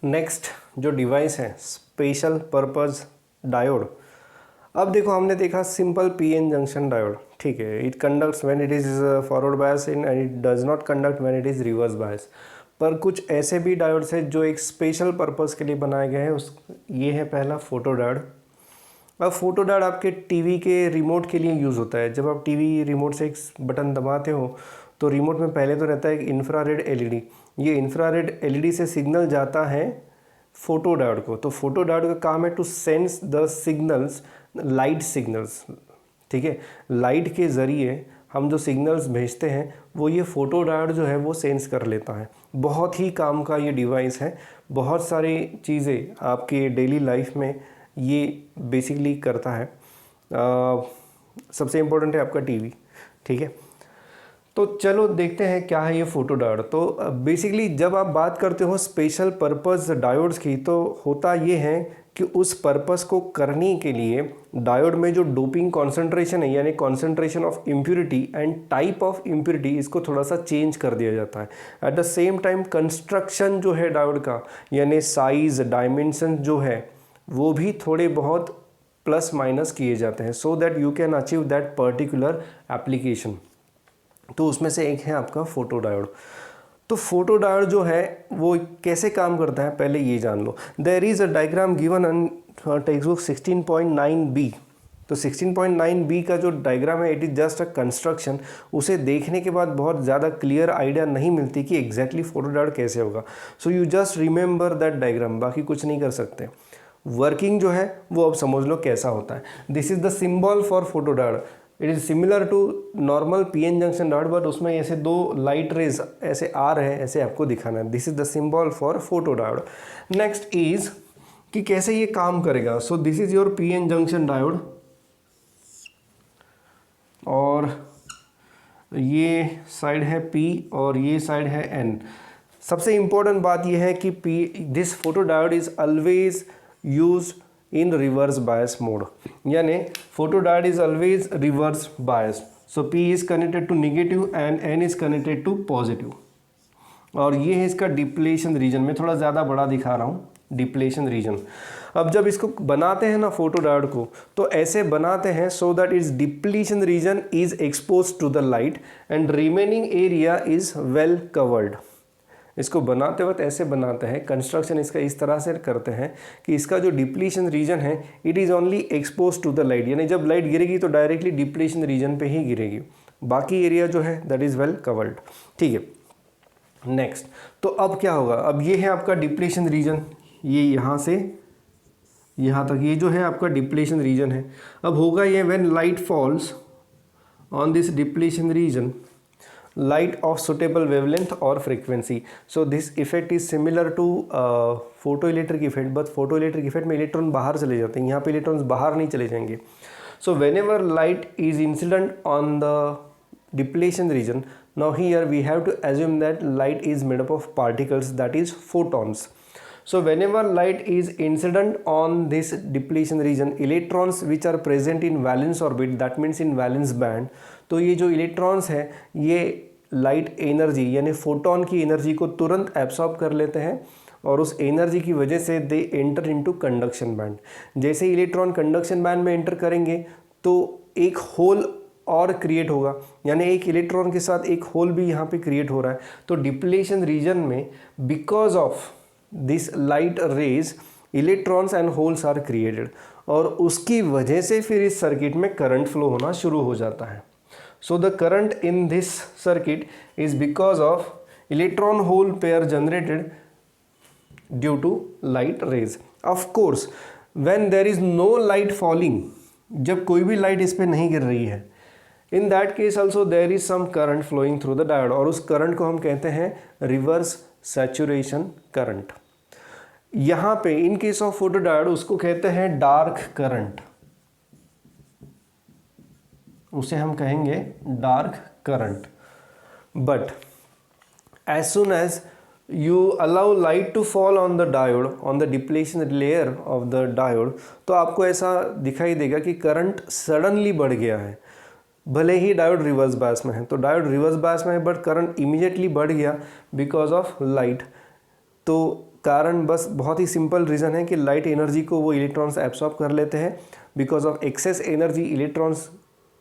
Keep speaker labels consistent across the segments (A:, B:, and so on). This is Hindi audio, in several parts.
A: नेक्स्ट जो डिवाइस है स्पेशल पर्पस डायोड। अब देखो हमने देखा सिंपल पीएन जंक्शन डायोड, ठीक है, it conducts when it is forward bias in and it does not conduct when it is reverse bias. पर कुछ ऐसे भी डायोड्स हैं जो एक स्पेशल पर्पस के लिए बनाए गए हैं। ये है पहला फोटो डायोड। अब फोटो डायोड आपके टीवी के रिमोट के लिए यूज़ होता है। जब आप टीवी रिमोट से एक बटन दबाते हो तो रिमोट में पहले तो रहता है एक इंफ्रारेड एलईडी। ये इंफ्रारेड एलईडी से सिग्नल जाता है फोटो डायोड को। तो फोटो डायोड का काम है to sense the signals, light signals, ठीक है। लाइट के ज़रिए हम जो सिग्नल्स भेजते हैं वो ये फोटो डायोड जो है वो सेंस कर लेता है। बहुत ही काम का ये डिवाइस है। बहुत सारी चीज़ें आपके डेली लाइफ में ये बेसिकली करता है। सबसे इम्पोर्टेंट है आपका टीवी, ठीक है। तो चलो देखते हैं क्या है ये फोटो डायोड। तो बेसिकली जब आप बात करते हो स्पेशल पर्पस डायोड्स की, तो होता ये है कि उस पर्पस को करने के लिए डायोड में जो डोपिंग कॉन्सेंट्रेशन है, यानी concentration of impurity and type of impurity, इसको थोड़ा सा चेंज कर दिया जाता है। At the same time construction जो है डायोड का, यानी साइज डायमेंशन जो है वो भी थोड़े बहुत प्लस माइनस किए जाते हैं so that you can achieve that particular application. तो उसमें से एक है आपका फोटो डायोड। तो फोटो डायोड जो है वो कैसे काम करता है पहले ये जान लो। There is a diagram given in text book 16.9b। तो 16.9b का जो डायग्राम है it is just a construction. उसे देखने के बाद बहुत ज़्यादा क्लियर आइडिया नहीं मिलती कि एग्जैक्टली फोटो डायोड कैसे होगा। So you just remember that diagram, बाकी कुछ नहीं कर सकते। वर्किंग जो है वो अब समझ लो कैसा होता है। This is the symbol for photo diode. It is similar to normal PN junction diode, but उसमें ऐसे दो लाइट रेज ऐसे आ रहे हैं, ऐसे आपको दिखाना है। This is the symbol for photo diode. Next is कि कैसे ये काम करेगा। सो this is your PN junction diode और ये साइड है P और ये साइड है N। सबसे इम्पोर्टेंट बात यह है कि this photo diode is always used in reverse bias mode, यानी photo diode is always reverse bias. So P is connected to negative and N is connected to positive। और ये है इसका डिप्लेशन रीजन। मैं थोड़ा ज़्यादा बड़ा दिखा रहा हूँ, डिप्लेशन रीजन। अब जब इसको बनाते हैं ना फोटो डायोड को, तो ऐसे बनाते हैं so that its depletion region is expose to the light and remaining area is well covered. इसको बनाते वक्त ऐसे बनाते हैं, कंस्ट्रक्शन इसका इस तरह से करते हैं कि इसका जो डिप्लीशन रीजन है it is only expose to the light, यानी जब लाइट गिरेगी तो डायरेक्टली डिप्लीशन रीजन पे ही गिरेगी, बाकी एरिया जो है दैट इज़ वेल कवर्ड, ठीक है। नेक्स्ट, तो अब क्या होगा। अब ये है आपका डिप्लीशन रीजन, ये यहाँ से यहाँ तक ये जो है आपका डिप्लीशन रीजन है। अब होगा ये when light falls on this depletion region, light of suitable wavelength or frequency. So this effect is similar to photoelectric effect, but photoelectric effect में इलेक्ट्रॉन बाहर चले जाते हैं, यहाँ पे इलेक्ट्रॉन्स बाहर नहीं चले जाएंगे। So whenever light is incident on the depletion region, now here we have to assume that light is made up of particles, that is photons. So whenever light is incident on this depletion region, electrons which are present in valence orbit, that means in valence band, तो ये जो इलेक्ट्रॉन्स हैं ये लाइट एनर्जी यानी फोटोन की एनर्जी को तुरंत एब्सॉर्ब कर लेते हैं और उस एनर्जी की वजह से they enter into conduction band. जैसे इलेक्ट्रॉन कंडक्शन बैंड में एंटर करेंगे तो एक होल और क्रिएट होगा, यानी एक इलेक्ट्रॉन के साथ एक होल भी यहाँ पे क्रिएट हो रहा है। तो डिप्लीशन रीजन में because of this light rays electrons and holes are created और उसकी वजह से फिर इस सर्किट में करंट फ्लो होना शुरू हो जाता है। So the current in this circuit is because of electron hole pair generated due to light rays. Of course, when there is no light falling, जब कोई भी लाइट इस पर नहीं गिर रही है, in that case also there is some current flowing through the diode और उस करंट को हम कहते हैं रिवर्स सैचुरेशन करंट। यहाँ पे in case of photo diode उसको कहते हैं डार्क करंट, उसे हम कहेंगे dark current. But as soon as you allow light to fall on the diode on the depletion layer of the diode, तो आपको ऐसा दिखाई देगा कि करंट सडनली बढ़ गया है। भले ही डायोड रिवर्स बायस में है, तो डायोड रिवर्स बायस में है बट करंट इमीडिएटली बढ़ गया बिकॉज ऑफ लाइट। तो कारण बस बहुत ही सिंपल रीज़न है कि लाइट एनर्जी को वो इलेक्ट्रॉन्स एब्सॉर्ब कर लेते हैं। Because of excess energy electrons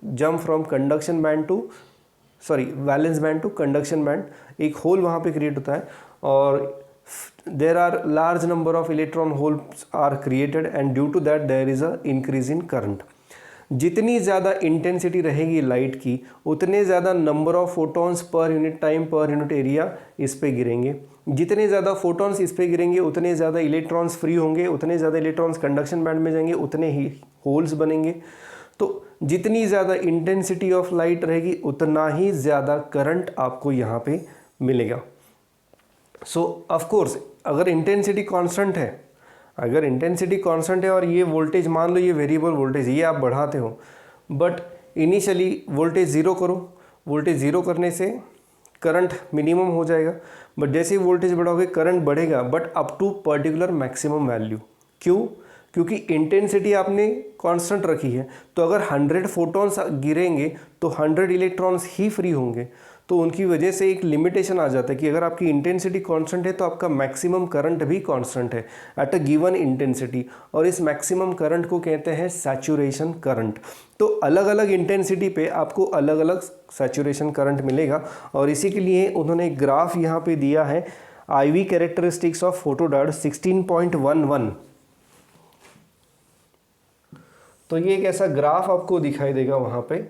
A: jump from conduction band to valence band to conduction band. एक होल वहाँ पे क्रिएट होता है और there are large number of electron holes are created and due to that there is a increase in current. जितनी ज़्यादा इंटेंसिटी रहेगी लाइट की उतने ज़्यादा number of photons per unit time per unit area इस पे गिरेंगे। जितने ज़्यादा फोटॉन्स इस पे गिरेंगे उतने ज़्यादा इलेक्ट्रॉन्स फ्री होंगे, उतने ज़्यादा इलेक्ट्रॉन्स कंडक्शन बैंड में जाएंगे, उतने ही होल्स बनेंगे। तो जितनी ज़्यादा इंटेंसिटी ऑफ लाइट रहेगी उतना ही ज़्यादा करंट आपको यहाँ पे मिलेगा। सो ऑफ कोर्स अगर इंटेंसिटी कांस्टेंट है, अगर इंटेंसिटी कांस्टेंट है और ये वोल्टेज मान लो ये वेरिएबल वोल्टेज ये आप बढ़ाते हो, बट इनिशियली वोल्टेज ज़ीरो करो, वोल्टेज ज़ीरो करने से करंट मिनिमम हो जाएगा। बट जैसे ही वोल्टेज बढ़ाओगे करंट बढ़ेगा but up to particular maximum value. क्यों? क्योंकि इंटेंसिटी आपने कांस्टेंट रखी है। तो अगर 100 फोटॉन्स गिरेंगे तो 100 इलेक्ट्रॉन्स ही फ्री होंगे। तो उनकी वजह से एक लिमिटेशन आ जाता है कि अगर आपकी इंटेंसिटी कांस्टेंट है तो आपका मैक्सिमम करंट भी कांस्टेंट है एट अ गिवन इंटेंसिटी, और इस मैक्सिमम करंट को कहते हैं सैचुरेशन करंट। तो अलग अलग इंटेंसिटी पे आपको अलग अलग सैचुरेशन करंट मिलेगा और इसी के लिए उन्होंने ग्राफ यहाँ पे दिया है IV कैरेक्टरिस्टिक्स ऑफ फोटोडायोड 16.11। तो ये एक ऐसा ग्राफ आपको दिखाई देगा वहाँ पे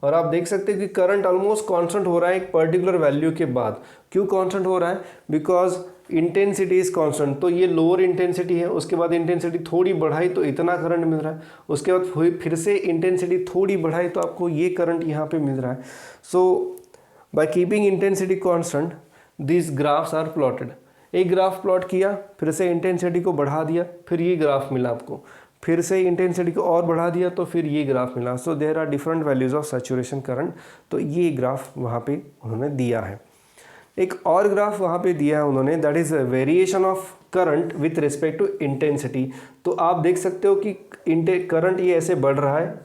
A: और आप देख सकते हैं कि करंट ऑलमोस्ट कांस्टेंट हो रहा है एक पर्टिकुलर वैल्यू के बाद। क्यों कांस्टेंट हो रहा है? Because intensity is constant. तो ये लोअर इंटेंसिटी है, उसके बाद इंटेंसिटी थोड़ी बढ़ाई तो इतना करंट मिल रहा है, उसके बाद फिर से इंटेंसिटी थोड़ी बढ़ाई तो आपको ये करंट यहाँ पे मिल रहा है। So by keeping intensity constant this graphs are plotted. एक ग्राफ प्लॉट किया, फिर से इंटेंसिटी को बढ़ा दिया, फिर ये ग्राफ मिला आपको, फिर से इंटेंसिटी को और बढ़ा दिया तो फिर ये ग्राफ मिला। So there are different values of saturation current. तो ये ग्राफ वहाँ पे उन्होंने दिया है। एक और ग्राफ वहाँ पे दिया है उन्होंने, that is variation of current with respect to intensity. तो आप देख सकते हो कि करंट ये ऐसे बढ़ रहा है,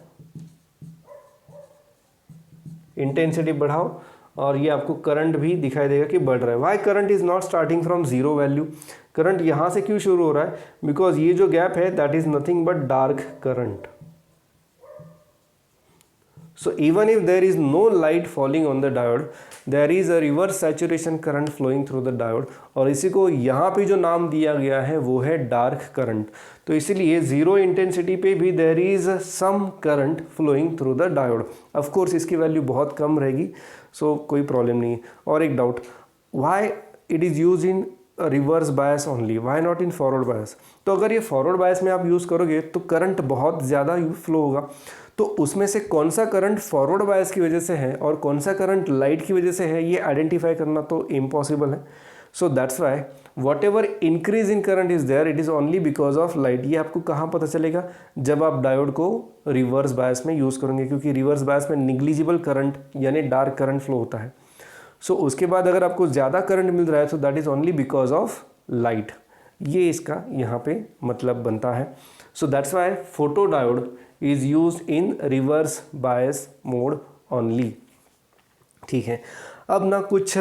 A: इंटेंसिटी बढ़ाओ और ये आपको करंट भी दिखाई देगा कि बढ़ रहा है। Why current is not starting from zero value? Current यहाँ से क्यों शुरू हो रहा है? बिकॉज ये जो गैप है that is nothing but dark current. So even if there is no light falling on the diode, there is a reverse saturation current flowing through the diode, और इसी को यहाँ पे जो नाम दिया गया है वो है डार्क करंट। तो इसीलिए जीरो इंटेंसिटी पे भी there is some current flowing through the diode। Of course इसकी वैल्यू बहुत कम रहेगी, सो कोई प्रॉब्लम नहीं है। और एक doubt, why it is used in reverse bias only, why not in forward bias? तो अगर ये फॉरवर्ड बायस में आप यूज़ करोगे तो करंट बहुत ज़्यादा फ्लो होगा। तो उसमें से कौन सा करंट फॉरवर्ड बायस की वजह से है और कौन सा करंट लाइट की वजह से है ये आइडेंटिफाई करना तो इम्पॉसिबल है। So that's why whatever increase in current is there it is only because of light. ये आपको कहाँ पता चलेगा? जब आप डायोड को रिवर्स बायस में यूज़ करेंगे, क्योंकि रिवर्स बायस में निग्लिजिबल करंट यानी डार्क करंट फ्लो होता है। सो उसके बाद अगर आपको ज़्यादा करंट मिल रहा है तो that is only because of light. ये इसका यहाँ पे मतलब बनता है। So that's Y photo diode is used in reverse bias mode only. ठीक है, अब ना कुछ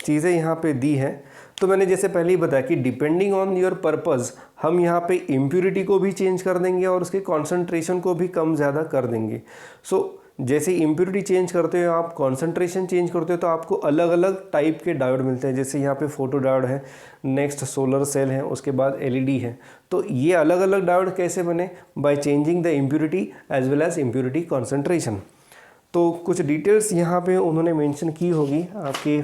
A: चीज़ें यहाँ पे दी हैं। तो मैंने जैसे पहले ही बताया कि डिपेंडिंग ऑन योर पर्पज़ हम यहाँ पे इम्प्यूरिटी को भी चेंज कर देंगे और उसके कॉन्सेंट्रेशन को भी कम ज़्यादा कर देंगे। सो जैसे इम्प्यूरिटी चेंज करते हो आप, कॉन्सेंट्रेशन चेंज करते हो, तो आपको अलग अलग टाइप के डायोड मिलते हैं। जैसे यहाँ पे फोटो डायोड है, नेक्स्ट सोलर सेल है, उसके बाद एलईडी है। तो ये अलग अलग डायोड कैसे बने? By changing the impurity as well as impurity concentration. तो कुछ डिटेल्स यहाँ पे उन्होंने मेंशन की होगी आपके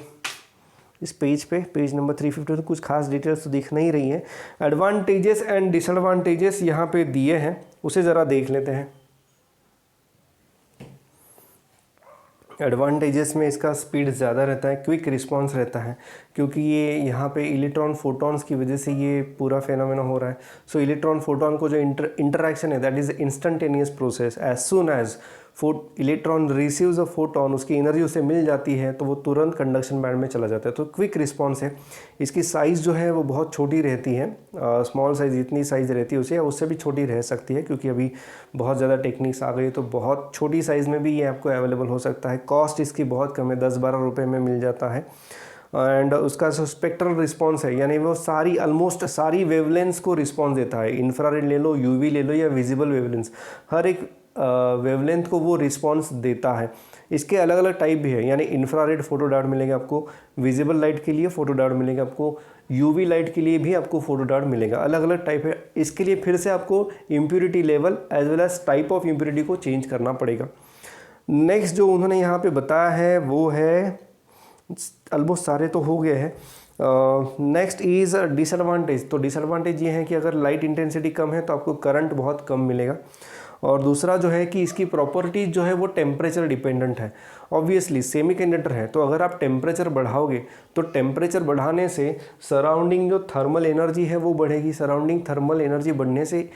A: इस पेज पे, पेज नंबर 350। तो कुछ खास डिटेल्स तो दिख नहीं रही है। एडवांटेजेस एंड डिसएडवांटेजेस यहाँ पे दिए हैं, उसे ज़रा देख लेते हैं। एडवांटेजेस में इसका स्पीड ज़्यादा रहता है, क्विक रिस्पांस रहता है, क्योंकि ये यहाँ पे इलेक्ट्रॉन फोटॉन्स की वजह से ये पूरा फेनोमेना हो रहा है। सो इलेक्ट्रॉन फोटॉन को जो इंटरैक्शन है that is instantaneous process. As soon as electron receives a photon, उसकी एनर्जी उसे मिल जाती है तो वो तुरंत कंडक्शन बैंड में चला जाता है। तो क्विक रिस्पॉन्स है। इसकी साइज़ जो है वो बहुत छोटी रहती है, स्मॉल साइज़ जितनी साइज़ रहती है उसे या उससे भी छोटी रह सकती है, क्योंकि अभी बहुत ज़्यादा टेक्निक्स आ गई तो बहुत छोटी साइज़ में भी ये आपको अवेलेबल हो सकता है। कॉस्ट इसकी बहुत कम है, 10-12 रुपये में मिल जाता है। एंड उसका जो स्पेक्ट्रल रिस्पॉन्स है, यानी वो सारी ऑलमोस्ट सारी वेवलेंथ्स को रिस्पॉन्स देता है। इंफ्रारेड ले लो, यूवी ले लो या विजिबल वेवलेंथ्स, हर एक वेवलेंथ को वो रिस्पॉन्स देता है। इसके अलग अलग टाइप भी है, यानी इंफ्रारेड फोटो डायोड मिलेगा आपको, विजिबल लाइट के लिए फोटो डायोड मिलेगा आपको, यूवी लाइट के लिए भी आपको फोटो डायोड मिलेगा। अलग अलग टाइप है। इसके लिए फिर से आपको impurity level as well as type of impurity को चेंज करना पड़ेगा। नेक्स्ट जो उन्होंने यहाँ पे बताया है वो है, ऑलमोस्ट सारे तो हो गए हैं। Next is disadvantage. तो डिसएडवांटेज ये है कि अगर लाइट इंटेंसिटी कम है तो आपको करंट बहुत कम मिलेगा। और दूसरा जो है कि इसकी प्रॉपर्टीज जो है वो टेम्परेचर डिपेंडेंट है। ऑब्वियसली सेमीकंडक्टर है, तो अगर आप टेम्परेचर बढ़ाओगे तो टेम्परेचर बढ़ाने से सराउंडिंग जो थर्मल एनर्जी है वो बढ़ेगी। सराउंडिंग थर्मल एनर्जी बढ़ने से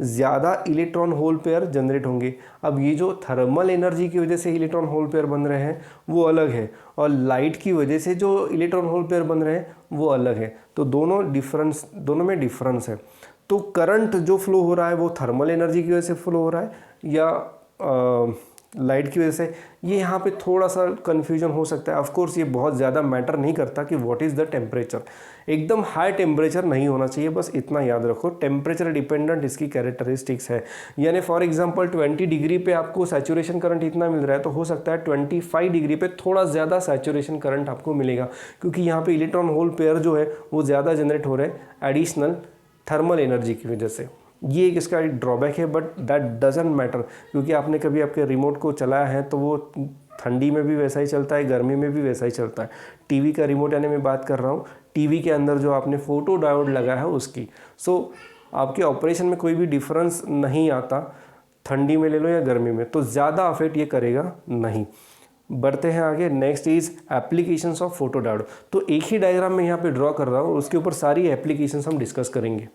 A: ज़्यादा इलेक्ट्रॉन होल पेयर जनरेट होंगे। अब ये जो थर्मल एनर्जी की वजह से इलेक्ट्रॉन होल पेयर बन रहे हैं वो अलग है, और लाइट की वजह से जो इलेक्ट्रॉन होल पेयर बन रहे हैं वो अलग है। तो दोनों में डिफरेंस है। तो करंट जो फ्लो हो रहा है वो थर्मल एनर्जी की वजह से फ्लो हो रहा है या लाइट की वजह से, ये यहाँ पे थोड़ा सा कन्फ्यूजन हो सकता है। ऑफ कोर्स ये बहुत ज़्यादा मैटर नहीं करता कि व्हाट इज़ द टेम्परेचर। एकदम हाई टेम्परेचर नहीं होना चाहिए, बस इतना याद रखो। टेम्परेचर डिपेंडेंट इसकी कैरेक्टरिस्टिक्स है। यानी फॉर एग्जांपल 20 डिग्री पे आपको सैचुरेशन करंट इतना मिल रहा है, तो हो सकता है 25 डिग्री पे थोड़ा ज़्यादा सैचुरेशन करंट आपको मिलेगा, क्योंकि यहाँ पे इलेक्ट्रॉन होल पेयर जो है वो ज़्यादा जनरेट हो रहे हैं एडिशनल थर्मल एनर्जी की वजह से। ये एक इसका ड्रॉबैक है, बट दैट डजंट मैटर, क्योंकि आपने कभी आपके रिमोट को चलाया है तो वो ठंडी में भी वैसा ही चलता है, गर्मी में भी वैसा ही चलता है। टीवी का रिमोट, यानी मैं बात कर रहा हूँ टीवी के अंदर जो आपने फोटो डायोड लगा है उसकी। सो आपके ऑपरेशन में कोई भी डिफरेंस नहीं आता, ठंडी में ले लो या गर्मी में, तो ज़्यादा अफेक्ट ये करेगा नहीं। बढ़ते हैं आगे। Next is applications of photo diode. तो एक ही डायग्राम में यहाँ पे ड्रॉ कर रहा हूँ, उसके ऊपर सारी एप्लीकेशंस हम डिस्कस करेंगे।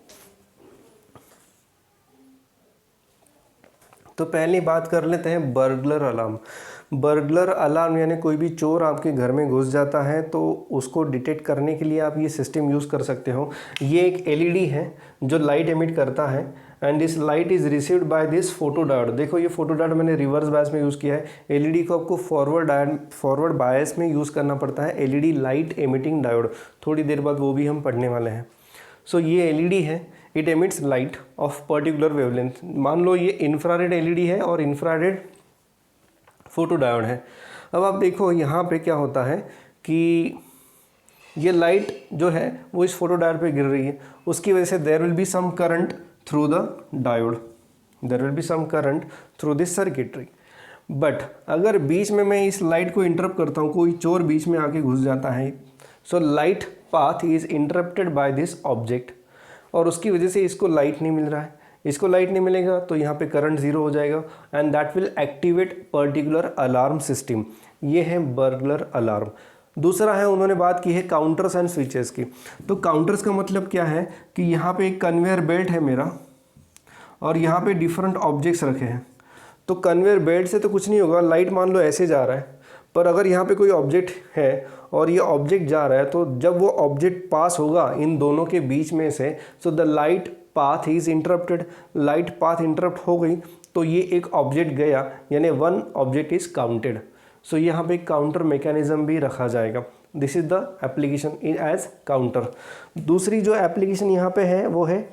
A: तो पहले बात कर लेते हैं बर्गलर अलार्म। बर्गलर अलार्म यानी कोई भी चोर आपके घर में घुस जाता है तो उसको डिटेक्ट करने के लिए आप ये सिस्टम यूज़ कर सकते हो। ये एक एलईडी है जो लाइट एमिट करता है, and this light is received by this photo diode. देखो ये फोटो डायोड मैंने रिवर्स बायस में यूज़ किया है। एलईडी को आपको फॉरवर्ड बायस में यूज़ करना पड़ता है। एलईडी लाइट एमिटिंग डायोड, थोड़ी देर बाद वो भी हम पढ़ने वाले हैं। सो ये एलईडी है, it emits light of particular wavelength. मान लो ये इंफ्रारेड एलईडी है और इंफ्रारेड फोटो डायोड है। अब आप देखो यहाँ पे क्या होता है कि ये लाइट जो है वो इस फोटो डायोड पे गिर रही है, उसकी वजह से there will be some current through the diode, there will be some current through this circuitry. But अगर बीच में मैं इस लाइट को इंटरप्ट करता हूँ, कोई चोर बीच में आके घुस जाता है, so light path is interrupted by this object, और उसकी वजह से इसको लाइट नहीं मिल रहा है। इसको लाइट नहीं मिलेगा तो यहाँ पे करंट ज़ीरो हो जाएगा, and that will activate particular alarm system. ये है बर्गलर अलार्म। दूसरा है, उन्होंने बात की है काउंटर्स एंड स्विचेस की। तो काउंटर्स का मतलब क्या है कि यहाँ पे एक कन्वेयर बेल्ट है मेरा, और यहाँ पे डिफरेंट ऑब्जेक्ट्स रखे हैं। तो कन्वेयर बेल्ट से तो कुछ नहीं होगा, लाइट मान लो ऐसे जा रहा है, पर अगर यहाँ पे कोई ऑब्जेक्ट है और ये ऑब्जेक्ट जा रहा है, तो जब वो ऑब्जेक्ट पास होगा इन दोनों के बीच में से, so the light path is interrupted. Light path interrupt हो गई तो ये एक ऑब्जेक्ट गया, यानी one object is counted. So यहाँ पे काउंटर मैकेनिज्म भी रखा जाएगा। This is the application in as counter. दूसरी जो एप्लीकेशन यहाँ पे है वो है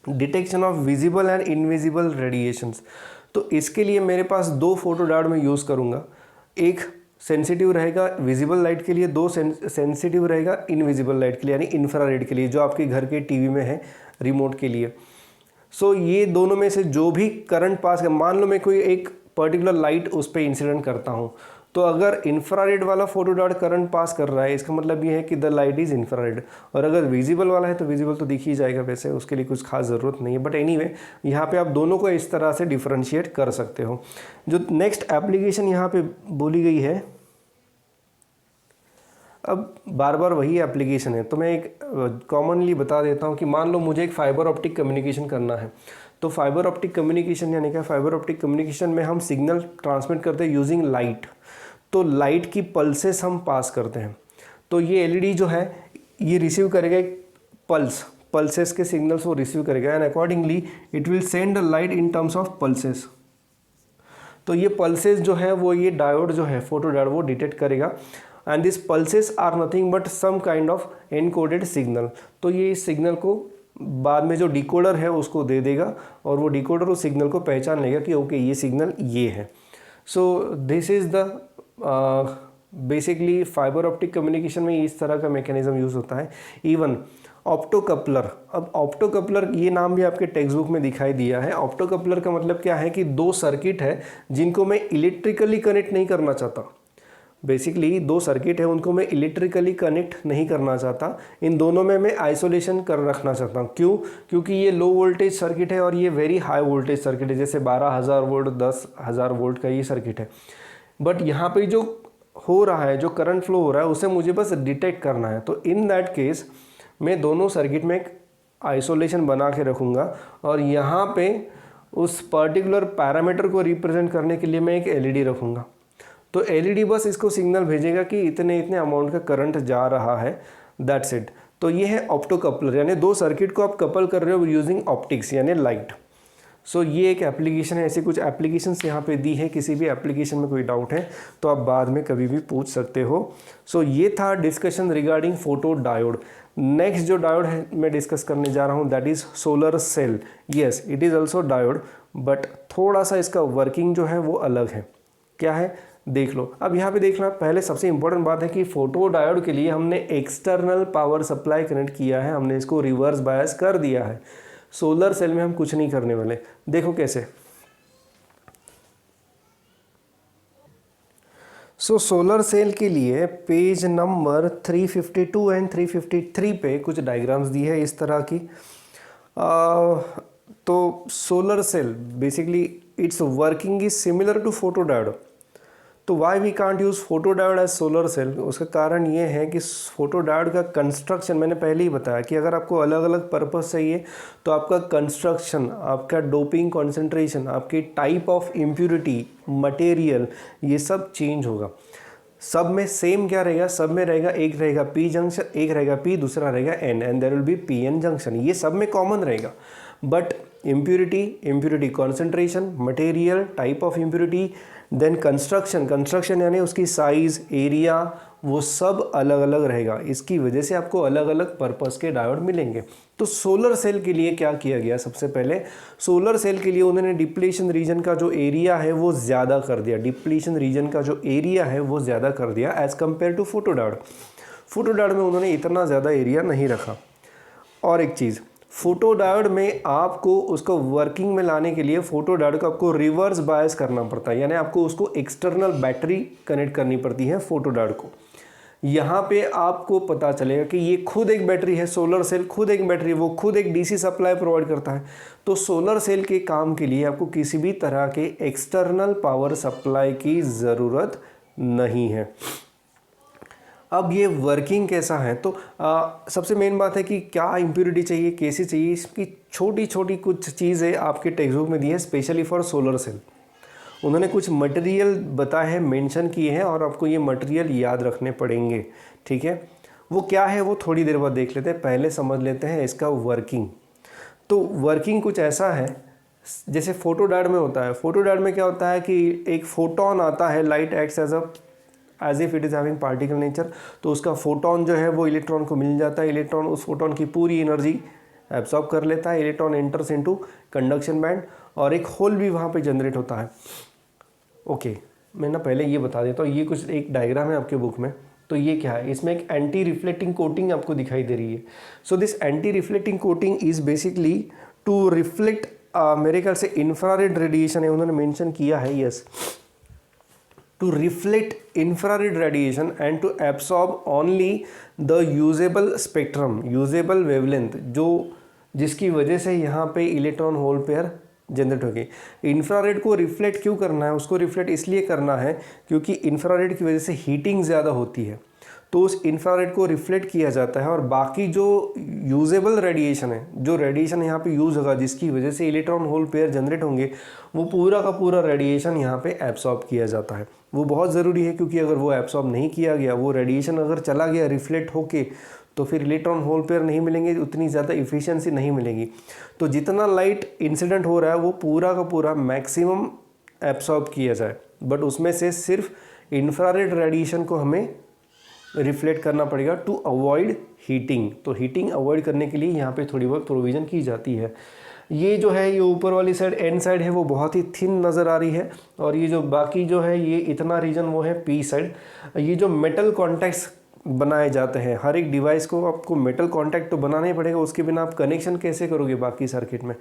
A: detection of visible and invisible radiations. तो इसके लिए मेरे पास दो फोटो डायोड में यूज़ करूँगा। एक सेंसिटिव रहेगा विजिबल लाइट के लिए, दो सेंसिटिव रहेगा इनविजिबल लाइट के लिए, यानी इंफ्रारेड के लिए, जो आपके घर के टीवी में है रिमोट के लिए। सो ये दोनों में से जो भी करंट पास है, मान लो मैं कोई एक पर्टिकुलर लाइट उस पर इंसिडेंट करता हूँ, तो अगर इंफ्रारेड वाला फोटो डायोड करंट पास कर रहा है, इसका मतलब ये है कि द लाइट इज़ इंफ्रारेड। और अगर विजिबल वाला है तो विजिबल तो दिख ही जाएगा, वैसे उसके लिए कुछ खास ज़रूरत नहीं है। बट एनीवे यहाँ पे आप दोनों को इस तरह से डिफरेंशिएट कर सकते हो। जो नेक्स्ट एप्लीकेशन यहाँ पे बोली गई है, अब बार बार वही एप्लीकेशन है, तो मैं एक कॉमनली बता देता हूँ कि मान लो मुझे एक फाइबर ऑप्टिक कम्युनिकेशन करना है। तो फाइबर ऑप्टिक कम्युनिकेशन यानी क्या, फाइबर ऑप्टिक कम्युनिकेशन में हम सिग्नल ट्रांसमिट करते हैं यूजिंग लाइट। तो लाइट की पल्सेस हम पास करते हैं। तो ये एलईडी जो है ये रिसीव करेगा एक पल्सेस के सिग्नल्स वो रिसीव करेगा, and accordingly it will send light in terms of pulses. तो ये पल्सेस जो है वो ये डायोड जो है फोटो डायोड वो डिटेक्ट करेगा। And this pulses are nothing but some kind of encoded signal. तो ये इस सिग्नल को बाद में जो डिकोडर है उसको दे देगा और वो डिकोडर उस सिग्नल को पहचान लेगा कि ओके ये सिग्नल ये है। So this is the basically fibre optic communication में इस तरह का मैकेनिज्म यूज़ होता है। इवन ऑप्टोकपलर, अब ऑप्टोकपलर ये नाम भी आपके टेक्स्ट बुक में दिखाई दिया है। ऑप्टोकपलर का मतलब क्या है कि दो सर्किट है जिनको मैं इलेक्ट्रिकली कनेक्ट नहीं करना चाहता। बेसिकली दो सर्किट है उनको मैं इलेक्ट्रिकली कनेक्ट नहीं करना चाहता, इन दोनों में मैं आइसोलेशन कर रखना चाहता हूँ। क्यों? क्योंकि ये लो वोल्टेज सर्किट है और ये वेरी हाई वोल्टेज सर्किट है, जैसे 12,000 वोल्ट 10,000 वोल्ट का ये सर्किट है। बट यहाँ पे जो हो रहा है, जो करंट फ्लो हो रहा है, उसे मुझे बस डिटेक्ट करना है। तो इन दैट केस मैं दोनों सर्किट में एक आइसोलेशन बना के रखूँगा और यहाँ पे उस पर्टिकुलर पैरामीटर को रिप्रेजेंट करने के लिए मैं एक एलईडी रखूँगा। तो एलईडी बस इसको सिग्नल भेजेगा कि इतने इतने अमाउंट का करंट जा रहा है, दैट्स इट। तो ये है ऑप्टोकपलर, यानी दो सर्किट को आप कपल कर रहे हो यूजिंग ऑप्टिक्स यानी लाइट। सो ये एक एप्लीकेशन है, ऐसी कुछ एप्लीकेशंस यहाँ पे दी है। किसी भी एप्लीकेशन में कोई डाउट है तो आप बाद में कभी भी पूछ सकते हो। सो ये था discussion regarding photo diode. Next जो डायोड है मैं डिस्कस करने जा रहा हूँ that is solar cell. Yes, it is also diode, but थोड़ा सा इसका वर्किंग जो है वो अलग है। क्या है देख लो। अब यहाँ पे देखना, पहले सबसे इंपॉर्टेंट बात है कि फोटो डायोड के लिए हमने एक्सटर्नल पावर सप्लाई कनेक्ट किया है, हमने इसको रिवर्स बायस कर दिया है। सोलर सेल में हम कुछ नहीं करने वाले। देखो कैसे। सो सोलर सेल के लिए पेज नंबर 352 एंड 353 पे कुछ डायग्राम्स दी है इस तरह की। तो solar cell basically it's working is similar to photo diode. तो why we can't use photo diode as solar cell, उसका कारण ये है कि फोटो डायोड का कंस्ट्रक्शन मैंने पहले ही बताया कि अगर आपको अलग अलग पर्पस चाहिए तो आपका कंस्ट्रक्शन, आपका डोपिंग कॉन्सेंट्रेशन, आपकी टाइप ऑफ इम्प्यूरिटी, मटेरियल, ये सब चेंज होगा। सब में सेम क्या रहेगा? सब में रहेगा, एक रहेगा पी जंक्शन, एक रहेगा पी, दूसरा रहेगा N, and there will be P N junction. ये सब में कॉमन रहेगा। But impurity concentration, material, type of impurity, then construction यानी उसकी साइज़, एरिया, वो सब अलग अलग रहेगा। इसकी वजह से आपको अलग अलग पर्पस के डायोड मिलेंगे। तो सोलर सेल के लिए क्या किया गया? सबसे पहले सोलर सेल के लिए उन्होंने डिप्लीशन रीजन का जो एरिया है वो ज़्यादा कर दिया। डिप्लीशन रीजन का जो एरिया है वो ज़्यादा कर दिया as compare to photo diode. Photo diode में उन्होंने इतना ज़्यादा एरिया नहीं रखा। और एक चीज़, फोटो डायोड में आपको उसको वर्किंग में लाने के लिए फोटो डायोड को आपको रिवर्स बायस करना पड़ता है, यानी आपको उसको एक्सटर्नल बैटरी कनेक्ट करनी पड़ती है फोटो डायोड को। यहाँ पे आपको पता चलेगा कि ये खुद एक बैटरी है, सोलर सेल खुद एक बैटरी, वो खुद एक डीसी सप्लाई प्रोवाइड करता है। तो सोलर सेल के काम के लिए आपको किसी भी तरह के एक्सटर्नल पावर सप्लाई की ज़रूरत नहीं है। अब ये वर्किंग कैसा है? तो सबसे मेन बात है कि क्या इम्प्यूरिटी चाहिए, कैसी चाहिए, इसकी छोटी छोटी कुछ चीज़ें आपके टेक्स्ट बुक में दी है स्पेशली फॉर सोलर सेल। उन्होंने कुछ मटेरियल बताए हैं, मेंशन किए हैं, और आपको ये मटेरियल याद रखने पड़ेंगे। ठीक है, वो क्या है वो थोड़ी देर बाद देख लेते हैं। पहले समझ लेते हैं इसका वर्किंग। तो वर्किंग कुछ ऐसा है जैसे फोटो डायोड में होता है। फोटो डायोड में क्या होता है कि एक फोटोन आता है, light acts as if it is having particle nature. तो उसका फोटोन जो है वो इलेक्ट्रॉन को मिल जाता है, इलेक्ट्रॉन उस फोटोन की पूरी एनर्जी एब्सॉर्ब कर लेता है, electron enters into conduction band और एक होल भी वहाँ पे जनरेट होता है। ओके, मैं ना पहले ये बता देता हूँ, ये कुछ एक डायग्राम है आपके बुक में। तो ये क्या है? इसमें एक एंटी रिफ्लेक्टिंग कोटिंग आपको दिखाई दे रही है। So this anti reflecting coating is basically to reflect, मेरे ख्याल से इंफ्रारेड रेडिएशन है, उन्होंने मेंशन किया है, yes, to reflect infrared radiation and to absorb only the usable spectrum, usable wavelength, जो जिसकी वजह से यहाँ पे इलेक्ट्रॉन होल पेयर जनरेट होगी। इंफ्रारेड को रिफ्लेक्ट क्यों करना है? उसको रिफ्लेक्ट इसलिए करना है क्योंकि इंफ्रारेड की वजह से हीटिंग ज़्यादा होती है, तो उस इंफ्रारेड को रिफ्लेक्ट किया जाता है और बाकी जो यूजेबल रेडिएशन है, जो रेडिएशन यहाँ पे यूज़ होगा जिसकी वजह से इलेक्ट्रॉन होल पेयर जनरेट होंगे, वो पूरा का पूरा रेडिएशन यहाँ पे एब्सॉर्ब किया जाता है। वो बहुत ज़रूरी है क्योंकि अगर वो एब्सॉर्ब नहीं किया गया, वो रेडिएशन अगर चला गया रिफ्लेक्ट होके, तो फिर इलेक्ट्रॉन होल पेयर नहीं मिलेंगे, उतनी ज़्यादा इफिशियंसी नहीं मिलेगी। तो जितना लाइट इंसिडेंट हो रहा है वो पूरा का पूरा मैक्सिमम एब्सॉर्ब किया जाए, बट उसमें से सिर्फ इंफ्रारेड रेडिएशन को हमें रिफ्लेक्ट करना पड़ेगा टू अवॉइड हीटिंग। तो हीटिंग अवॉइड करने के लिए यहाँ पे थोड़ी बहुत प्रोविज़न की जाती है। ये जो है ये ऊपर वाली साइड एन साइड है वो बहुत ही थिन नज़र आ रही है, और ये जो बाकी जो है ये इतना रीजन वो है पी साइड। ये जो मेटल कॉन्टैक्ट्स बनाए जाते हैं, हर एक डिवाइस को आपको मेटल कॉन्टैक्ट तो बनाना ही पड़ेगा, उसके बिना आप कनेक्शन कैसे करोगे बाकी सर्किट में।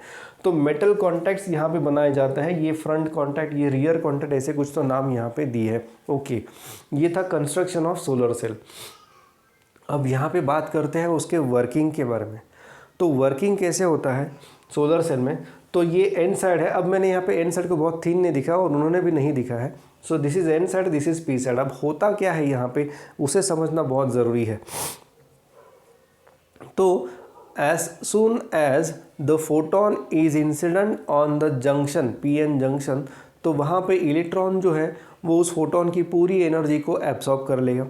A: तो मेटल कॉन्टैक्ट्स यहाँ पे बनाए जाते हैं, ये फ्रंट कॉन्टैक्ट, ये रियर कॉन्टैक्ट, ऐसे कुछ तो नाम यहाँ पे दिए है। ओके, ये था कंस्ट्रक्शन ऑफ सोलर सेल। अब यहाँ पे बात करते हैं उसके वर्किंग के बारे में। तो वर्किंग कैसे होता है सोलर सेल में। तो ये एन साइड है, अब मैंने यहाँ पे एन साइड को बहुत थिन नहीं दिखा और उन्होंने भी नहीं दिखा है। So this is an side, this is P side. अब होता क्या है यहाँ पे उसे समझना बहुत ज़रूरी है। तो as soon as the photon is incident on the junction P N junction, तो वहाँ पे इलेक्ट्रॉन जो है वो उस फोटोन की पूरी एनर्जी को एब्सॉर्ब कर लेगा।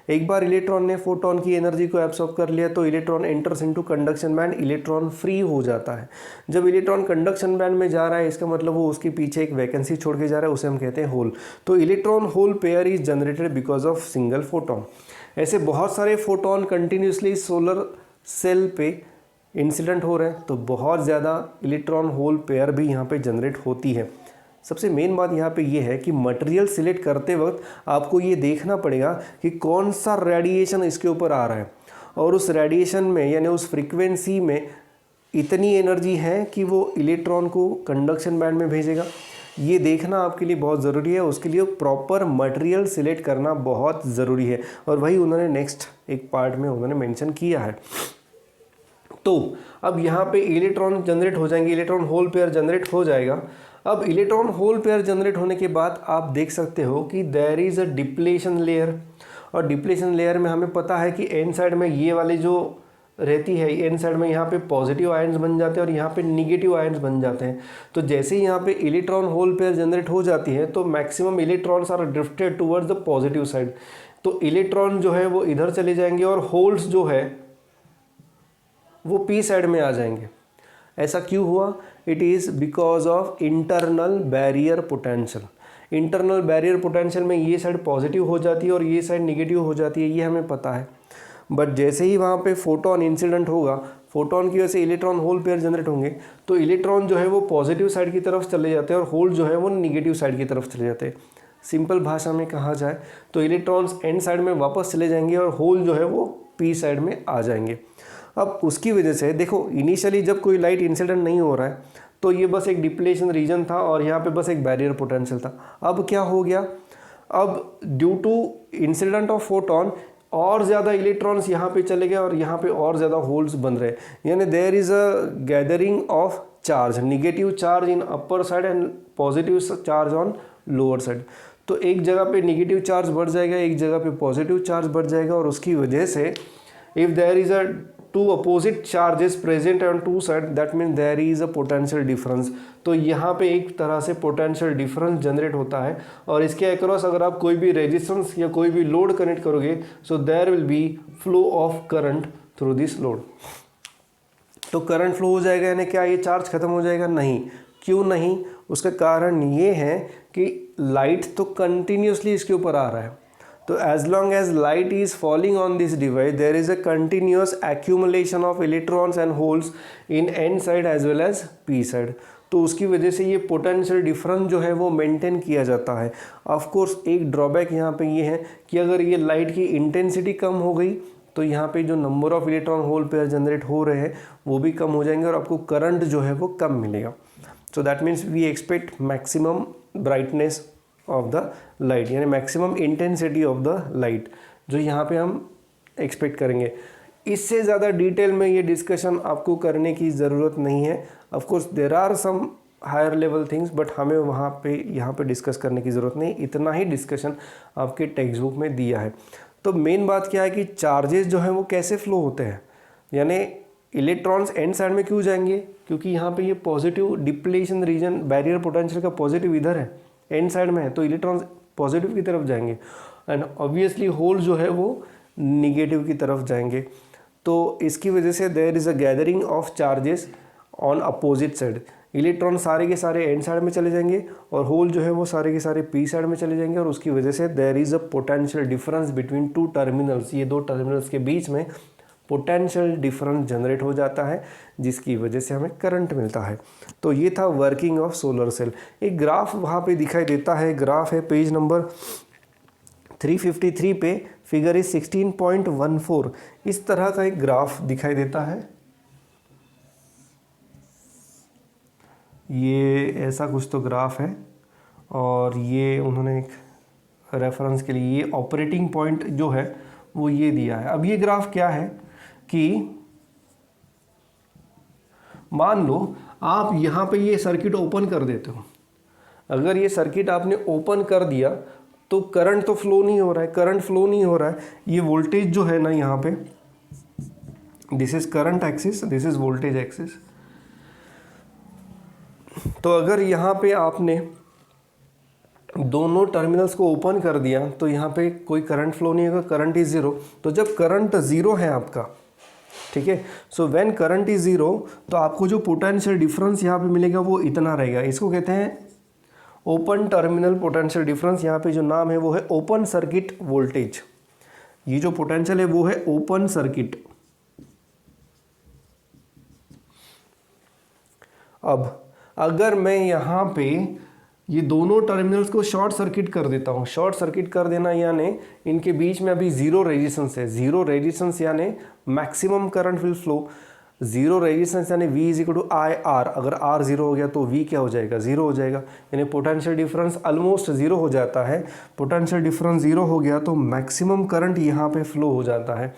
A: एक बार इलेक्ट्रॉन ने फोटोन की एनर्जी को एब्सॉर्ब कर लिया तो electron enters into conduction band, electron free हो जाता है। जब इलेक्ट्रॉन कंडक्शन बैंड में जा रहा है इसका मतलब वो उसके पीछे एक वैकेंसी छोड़ के जा रहा है, उसे हम कहते हैं होल। तो electron hole pair is generated because of single photon. ऐसे बहुत सारे फोटोन कंटिन्यूसली सोलर सेल पे इंसिडेंट हो रहे हैं, तो बहुत ज़्यादा इलेक्ट्रॉन होल पेयर भी यहाँ पे जनरेट होती है। सबसे मेन बात यहाँ पे ये है कि मटेरियल सिलेक्ट करते वक्त आपको ये देखना पड़ेगा कि कौन सा रेडिएशन इसके ऊपर आ रहा है, और उस रेडिएशन में यानी उस फ्रीक्वेंसी में इतनी एनर्जी है कि वो इलेक्ट्रॉन को कंडक्शन बैंड में भेजेगा। ये देखना आपके लिए बहुत ज़रूरी है, उसके लिए प्रॉपर मटेरियल सिलेक्ट करना बहुत ज़रूरी है, और वही उन्होंने नेक्स्ट एक पार्ट में उन्होंने मेंशन किया है। तो अब यहाँ पे इलेक्ट्रॉन जनरेट हो जाएंगे, इलेक्ट्रॉन होल पेयर जनरेट हो जाएगा। अब इलेक्ट्रॉन होल पेयर जनरेट होने के बाद आप देख सकते हो कि there is a depletion layer, और डिप्लेशन लेयर में हमें पता है कि एन साइड में ये वाली जो रहती है, एन साइड में यहाँ पे पॉजिटिव आयन्स बन जाते हैं और यहाँ पे निगेटिव आयन्स बन जाते हैं। तो जैसे ही यहाँ पे इलेक्ट्रॉन होल पेयर जनरेट हो जाती है तो maximum electrons are drifted towards the positive side. तो इलेक्ट्रॉन जो है वो इधर चले जाएंगे और होल्स जो है वो पी साइड में आ जाएंगे। ऐसा क्यों हुआ? It is because of internal barrier potential. Internal barrier potential में ये साइड पॉजिटिव हो जाती है और ये साइड निगेटिव हो जाती है, ये हमें पता है। बट जैसे ही वहाँ पे फोटोन इंसिडेंट होगा, फोटोन की वजह से इलेक्ट्रॉन होल पेयर जनरेट होंगे, तो इलेक्ट्रॉन जो है वो पॉजिटिव साइड की तरफ चले जाते हैं और होल जो है वो निगेटिव साइड की तरफ चले जाते हैं। सिंपल भाषा में कहा जाए तो इलेक्ट्रॉन्स एन साइड में वापस चले जाएंगे और होल जो है वो पी साइड में आ जाएंगे। अब उसकी वजह से देखो, इनिशियली जब कोई लाइट इंसिडेंट नहीं हो रहा है तो ये बस एक डिप्लेशन रीजन था और यहाँ पे बस एक बैरियर पोटेंशियल था। अब क्या हो गया? अब due to incident of photon और ज़्यादा इलेक्ट्रॉन्स यहाँ पे चले गए और यहाँ पे और ज़्यादा होल्स बन रहे, यानी there is a gathering of charge, negative charge in upper side and positive charge on lower side. तो एक जगह पे निगेटिव चार्ज बढ़ जाएगा, एक जगह पे पॉजिटिव चार्ज बढ़ जाएगा, और उसकी वजह से if there is a two opposite charges present on two sides, that means there is a potential difference। तो यहाँ पे एक तरह से पोटेंशियल डिफरेंस जनरेट होता है, और इसके अक्रॉस अगर आप कोई भी रेजिस्टेंस या कोई भी लोड कनेक्ट करोगे so there will be flow of current through this load. तो करंट फ्लो हो जाएगा, यानी क्या ये चार्ज खत्म हो जाएगा? नहीं। क्यों नहीं? उसका कारण ये है कि लाइट तो कंटिन्यूसली इसके ऊपर आ रहा है। तो as long as light is falling on this device, there is a continuous accumulation of electrons and holes in n side as well as p side। तो उसकी वजह से ये पोटेंशियल डिफरेंस जो है वो मेंटेन किया जाता है। ऑफ कोर्स एक ड्रॉबैक यहाँ पे ये है कि अगर ये लाइट की इंटेंसिटी कम हो गई तो यहाँ पे जो number of electron hole pair generate हो रहे हैं वो भी कम हो जाएंगे और आपको करंट जो है वो कम मिलेगा। So that means we expect maximum brightness of the light, यानी maximum intensity of the light जो यहाँ पे हम एक्सपेक्ट करेंगे। इससे ज़्यादा डिटेल में ये डिस्कशन आपको करने की ज़रूरत नहीं है। Of course there are some higher level things, but हमें वहाँ पे यहाँ पे डिस्कस करने की ज़रूरत नहीं, इतना ही डिस्कशन आपके टेक्स्ट बुक में दिया है। तो मेन बात क्या है कि चार्जेस जो हैं वो कैसे फ्लो होते हैं, यानी इलेक्ट्रॉन्स एंड साइड में क्यों जाएंगे? क्योंकि यहाँ पे ये positive depletion region, barrier potential का पॉजिटिव इधर है, एंड साइड में है, तो इलेक्ट्रॉन्स पॉजिटिव की तरफ जाएंगे एंड ऑब्वियसली होल जो है वो निगेटिव की तरफ जाएंगे। तो इसकी वजह से there is a gathering of charges on opposite side, electron सारे के सारे एन साइड में चले जाएंगे और होल जो है वो सारे के सारे पी साइड में चले जाएंगे, और उसकी वजह से there is a potential difference between two terminals, ये दो टर्मिनल्स के बीच में पोटेंशियल डिफरेंस जनरेट हो जाता है, जिसकी वजह से हमें करंट मिलता है। तो ये था वर्किंग ऑफ सोलर सेल। एक ग्राफ वहाँ पे दिखाई देता है, ग्राफ है पेज नंबर 353 पे, फिगर इज 16.14। इस तरह का एक ग्राफ दिखाई देता है, ये ऐसा कुछ तो ग्राफ है, और ये उन्होंने एक रेफरेंस के लिए ये ऑपरेटिंग पॉइंट जो है वो ये दिया है। अब ये ग्राफ क्या है कि मान लो आप यहाँ पे ये सर्किट ओपन कर देते हो, अगर ये सर्किट आपने ओपन कर दिया तो करंट तो फ्लो नहीं हो रहा है, करंट फ्लो नहीं हो रहा है, ये वोल्टेज जो है ना यहाँ पे, this is current axis, this is voltage axis. तो अगर यहाँ पे आपने दोनों टर्मिनल्स को ओपन कर दिया तो यहाँ पे कोई करंट फ्लो नहीं होगा, करंट इज ज़ीरो। तो जब करंट ज़ीरो है आपका, ठीक है, so when current is zero, तो आपको जो पोटेंशियल डिफरेंस यहाँ पे मिलेगा वो इतना रहेगा। इसको कहते हैं ओपन टर्मिनल पोटेंशियल डिफरेंस। यहाँ पे जो नाम है वो है ओपन सर्किट वोल्टेज। ये जो पोटेंशियल है वो है ओपन सर्किट। अब अगर मैं यहाँ पे ये दोनों टर्मिनल्स को शॉर्ट सर्किट कर देता हूँ, शॉर्ट सर्किट कर देना यानी इनके बीच में अभी जीरो रेजिस्टेंस है, जीरो रेजिस्टेंस यानी maximum current will flow. Zero resistance यानी V is equal to I R, अगर R जीरो हो गया तो V क्या हो जाएगा, जीरो हो जाएगा, यानी पोटेंशियल डिफरेंस ऑलमोस्ट जीरो हो जाता है। पोटेंशियल डिफरेंस जीरो हो गया तो मैक्सिमम करंट यहाँ पे फ्लो हो जाता है।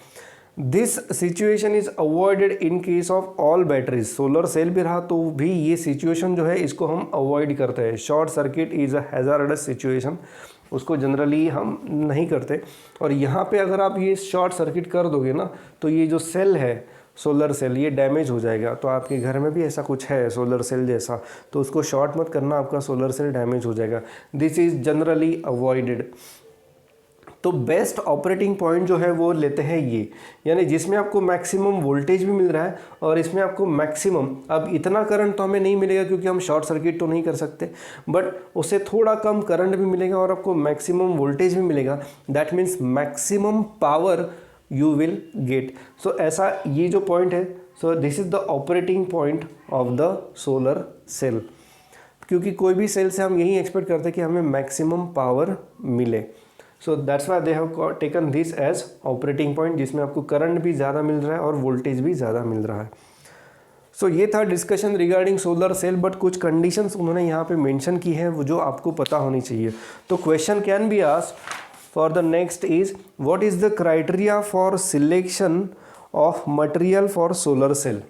A: This situation is avoided in case of all batteries. Solar cell भी रहा तो भी ये सिचुएशन जो है इसको हम अवॉइड करते हैं। Short circuit is a hazards situation, उसको जनरली हम नहीं करते। और यहाँ पे अगर आप ये शॉर्ट सर्किट कर दोगे ना तो ये जो सेल है सोलर सेल ये डैमेज हो जाएगा। तो आपके घर में भी ऐसा कुछ है सोलर सेल जैसा, तो उसको शॉर्ट मत करना, आपका सोलर सेल डैमेज हो जाएगा। This is generally avoided. तो बेस्ट ऑपरेटिंग पॉइंट जो है वो लेते हैं ये, यानी जिसमें आपको मैक्सिमम वोल्टेज भी मिल रहा है और इसमें आपको मैक्सिमम, अब इतना करंट तो हमें नहीं मिलेगा क्योंकि हम शॉर्ट सर्किट तो नहीं कर सकते, बट उससे थोड़ा कम करंट भी मिलेगा और आपको मैक्सिमम वोल्टेज भी मिलेगा। That means maximum power you will get. So ऐसा ये जो पॉइंट है, so this is the operating point of the solar cell. क्योंकि कोई भी सेल से हम यही एक्सपेक्ट करते हैं कि हमें मैक्सिमम पावर मिले। So that's why they have taken this as operating point, जिसमें आपको करंट भी ज़्यादा मिल रहा है और वोल्टेज भी ज़्यादा मिल रहा है। सो ये था discussion regarding solar cell, but कुछ कंडीशंस उन्होंने यहाँ पे मेंशन की है वो जो आपको पता होनी चाहिए। तो question can be asked for the next is what is the criteria for selection of material for solar cell.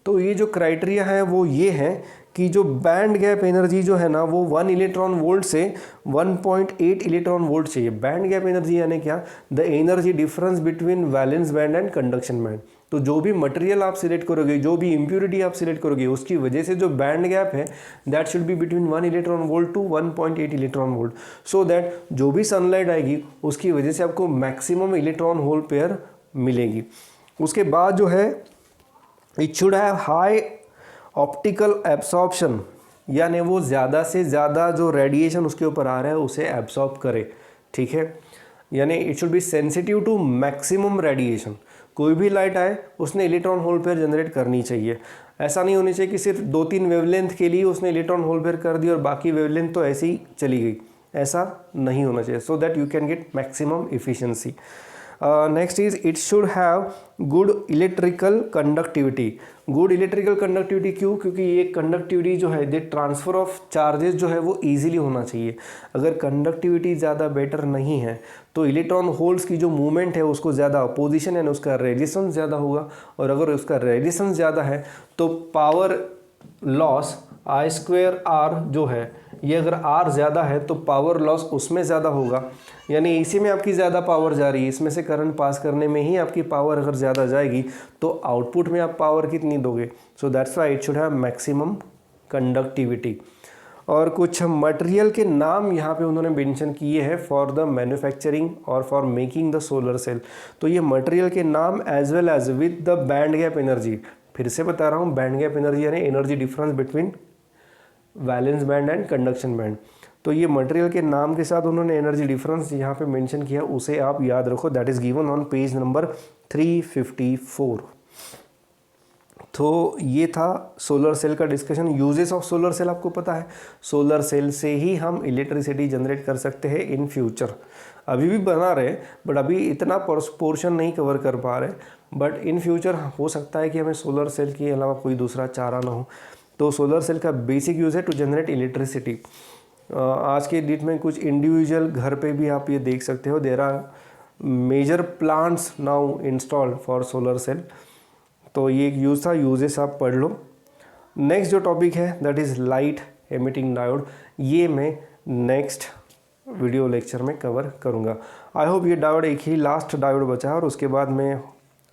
A: तो ये जो क्राइटेरिया है वो ये है कि जो बैंड गैप एनर्जी जो है ना वो 1 इलेक्ट्रॉन वोल्ट से 1.8 इलेक्ट्रॉन वोल्ट चाहिए। बैंड गैप एनर्जी यानी क्या, the energy difference between valence band and conduction band. तो जो भी मटेरियल आप सिलेक्ट करोगे, जो भी इम्प्योरिटी आप सिलेक्ट करोगे, उसकी वजह से जो बैंड गैप है that should be between 1 electron volt to 1.8 electron volt, so that जो भी सनलाइट आएगी उसकी वजह से आपको मैक्सिमम इलेक्ट्रॉन होल पेयर मिलेगी। उसके बाद जो है it should have high optical absorption, यानी वो ज़्यादा से ज़्यादा जो रेडिएशन उसके ऊपर आ रहा है उसे एब्सॉर्ब करे, ठीक है। यानी it should be sensitive to maximum radiation. कोई भी लाइट आए उसने इलेक्ट्रॉन होल पेयर जनरेट करनी चाहिए। ऐसा नहीं होनी चाहिए कि सिर्फ 2-3 वेवलेंथ के लिए उसने इलेक्ट्रॉन होल पेयर कर दी और बाकी वेवलेंथ तो ऐसे ही चली गई, ऐसा नहीं होना चाहिए, so that you can get maximum efficiency. Next is it should have good electrical conductivity. Good electrical conductivity क्यों, क्योंकि ये कंडक्टिविटी जो है दे ट्रांसफ़र ऑफ चार्जेस जो है वो इजीली होना चाहिए। अगर कंडक्टिविटी ज़्यादा बेटर नहीं है तो इलेक्ट्रॉन होल्स की जो मूवमेंट है उसको ज़्यादा अपोजिशन है, उसका रेजिस्टेंस ज़्यादा होगा, और अगर उसका रेजिस्टेंस ज़्यादा है तो पावर लॉस I²R जो है ये अगर R ज़्यादा है तो पावर लॉस उसमें ज़्यादा होगा, यानी इसी में आपकी ज़्यादा पावर जा रही है, इसमें से करंट पास करने में ही आपकी पावर अगर ज़्यादा जाएगी तो आउटपुट में आप पावर कितनी दोगे। सो that's why it should have maximum conductivity. और कुछ मटेरियल के नाम यहाँ पे उन्होंने मेंशन किए हैं फॉर द मैन्युफैक्चरिंग और for making the solar cell. तो ये मटेरियल के नाम as well as with the band gap energy फिर से बता रहा हूँ, बैंड गैप एनर्जी यानी energy difference between valence band and conduction band. तो ये मटेरियल के नाम के साथ उन्होंने एनर्जी डिफरेंस यहाँ पे मेंशन किया, उसे आप याद रखो, that is given on page number 354। तो ये था सोलर सेल का discussion. Uses of solar cell आपको पता है, सोलर सेल से ही हम इलेक्ट्रिसिटी जनरेट कर सकते हैं इन फ्यूचर। अभी भी बना रहे बट अभी इतना पोर्शन नहीं कवर कर पा रहे, बट इन फ्यूचर हो सकता है कि हमें सोलर सेल के अलावा कोई दूसरा चारा ना हो। तो सोलर सेल का बेसिक यूज़ है टू जनरेट इलेक्ट्रिसिटी। आज के डेट में कुछ इंडिविजुअल घर पे भी आप ये देख सकते हो, there are major plants now installed for solar cell. तो ये एक यूज़ था, यूजेस आप पढ़ लो। नेक्स्ट जो टॉपिक है that is light emitting diode, ये मैं नेक्स्ट वीडियो लेक्चर में कवर करूँगा। आई होप ये डायोड एक ही लास्ट डायोड बचा है और उसके बाद मैं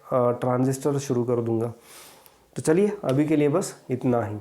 A: ट्रांजिस्टर शुरू कर दूँगा। तो चलिए अभी के लिए बस इतना ही।